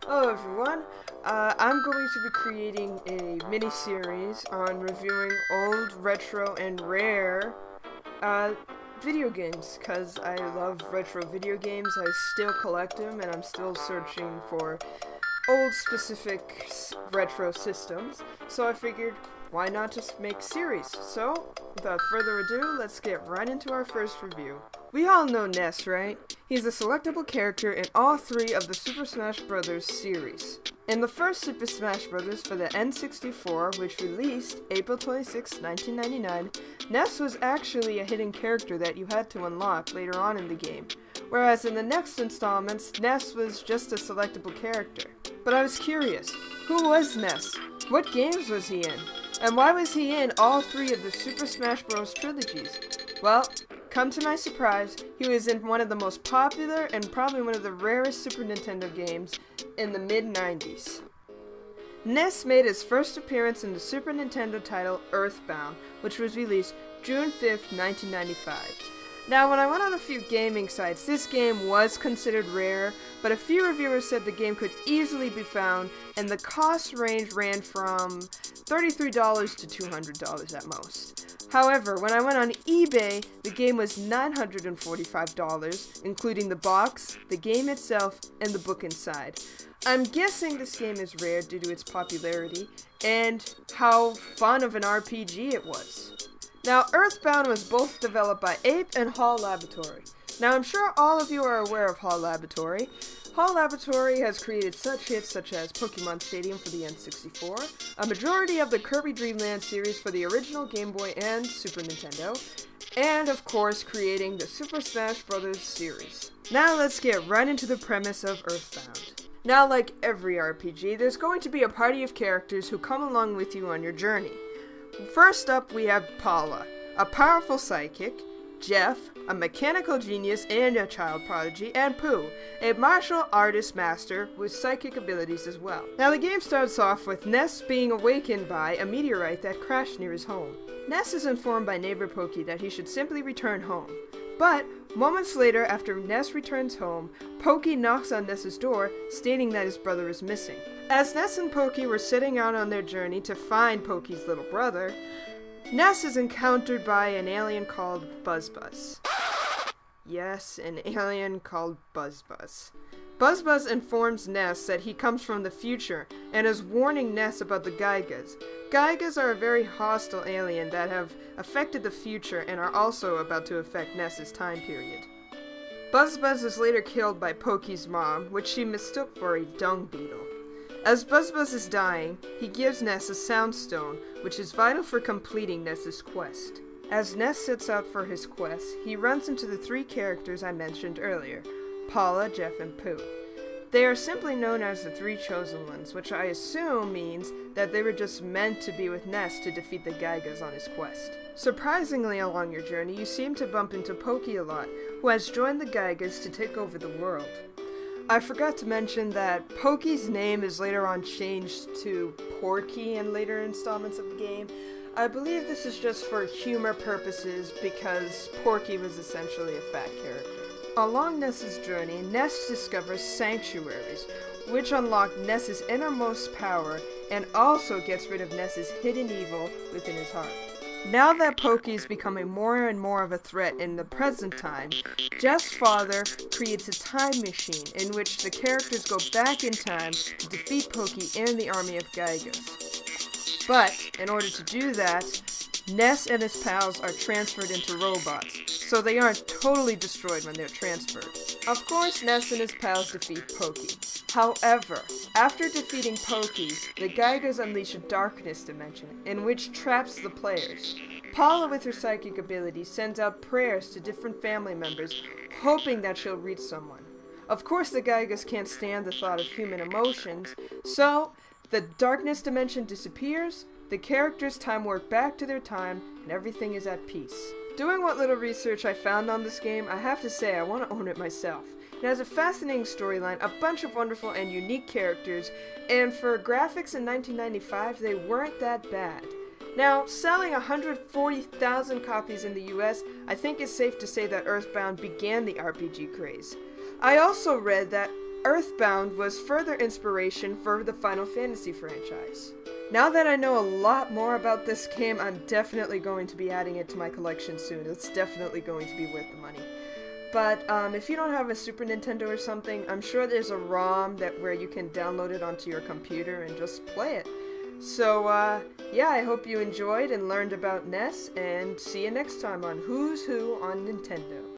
Hello everyone, I'm going to be creating a mini-series on reviewing old, retro, and rare video games, because I love retro video games. I still collect them, and I'm still searching for old specific retro systems, so I figured why not just make a series. So, without further ado, let's get right into our first review. We all know Ness, right? He's a selectable character in all three of the Super Smash Bros. Series. In the first Super Smash Bros. For the N64, which released April 26, 1999, Ness was actually a hidden character that you had to unlock later on in the game, whereas in the next installments, Ness was just a selectable character. But I was curious, who was Ness? What games was he in? And why was he in all three of the Super Smash Bros. Trilogies? Well, come to my surprise, he was in one of the most popular and probably one of the rarest Super Nintendo games in the mid-90s. Ness made his first appearance in the Super Nintendo title Earthbound, which was released June 5th, 1995. Now, when I went on a few gaming sites, this game was considered rare, but a few reviewers said the game could easily be found, and the cost range ran from $33 to $200 at most. However, when I went on eBay, the game was $945, including the box, the game itself, and the book inside. I'm guessing this game is rare due to its popularity, and how fun of an RPG it was. Now, Earthbound was both developed by Ape and HAL Laboratory. Now, I'm sure all of you are aware of HAL Laboratory. HAL Laboratory has created such hits such as Pokemon Stadium for the N64, a majority of the Kirby Dream Land series for the original Game Boy and Super Nintendo, and of course creating the Super Smash Bros. Series. Now let's get right into the premise of Earthbound. Now, like every RPG, there's going to be a party of characters who come along with you on your journey. First up, we have Paula, a powerful psychic, Jeff, a mechanical genius and a child prodigy, and Pooh, a martial artist master with psychic abilities as well. Now, the game starts off with Ness being awakened by a meteorite that crashed near his home. Ness is informed by neighbor Pokey that he should simply return home. But, moments later, after Ness returns home, Pokey knocks on Ness's door, stating that his brother is missing. As Ness and Pokey were setting out on their journey to find Pokey's little brother, Ness is encountered by an alien called Buzzbuzz. Yes, an alien called Buzzbuzz. Buzzbuzz informs Ness that he comes from the future and is warning Ness about the Gaigas. Gaigas are a very hostile alien that have affected the future and are also about to affect Ness's time period. Buzzbuzz is later killed by Pokey's mom, which she mistook for a dung beetle. As Buzzbuzz is dying, he gives Ness a sound stone, which is vital for completing Ness's quest. As Ness sets out for his quest, he runs into the three characters I mentioned earlier, Paula, Jeff, and Pooh. They are simply known as the Three Chosen Ones, which I assume means that they were just meant to be with Ness to defeat the Gaigas on his quest. Surprisingly, along your journey, you seem to bump into Pokey a lot, who has joined the Gaigas to take over the world. I forgot to mention that Pokey's name is later on changed to Porky in later installments of the game. I believe this is just for humor purposes because Porky was essentially a fat character. Along Ness's journey, Ness discovers sanctuaries, which unlock Ness's innermost power and also gets rid of Ness's hidden evil within his heart. Now that Pokey is becoming more and more of a threat in the present time, Jeff's father creates a time machine in which the characters go back in time to defeat Pokey and the army of Gaigas. But, in order to do that, Ness and his pals are transferred into robots, so they aren't totally destroyed when they're transferred. Of course, Ness and his pals defeat Pokey. However, after defeating Pokey, the Gaigas unleash a darkness dimension, in which traps the players. Paula, with her psychic ability, sends out prayers to different family members, hoping that she'll reach someone. Of course, the Gaigas can't stand the thought of human emotions, so the darkness dimension disappears, the characters time warp back to their time, and everything is at peace. Doing what little research I found on this game, I have to say I want to own it myself. It has a fascinating storyline, a bunch of wonderful and unique characters, and for graphics in 1995, they weren't that bad. Now, selling 140,000 copies in the US, I think it's safe to say that Earthbound began the RPG craze. I also read that Earthbound was further inspiration for the Final Fantasy franchise. Now that I know a lot more about this game, I'm definitely going to be adding it to my collection soon. It's definitely going to be worth the money. But if you don't have a Super Nintendo or something, I'm sure there's a ROM where you can download it onto your computer and just play it. So, yeah, I hope you enjoyed and learned about NES, and see you next time on Who's Who on Nintendo.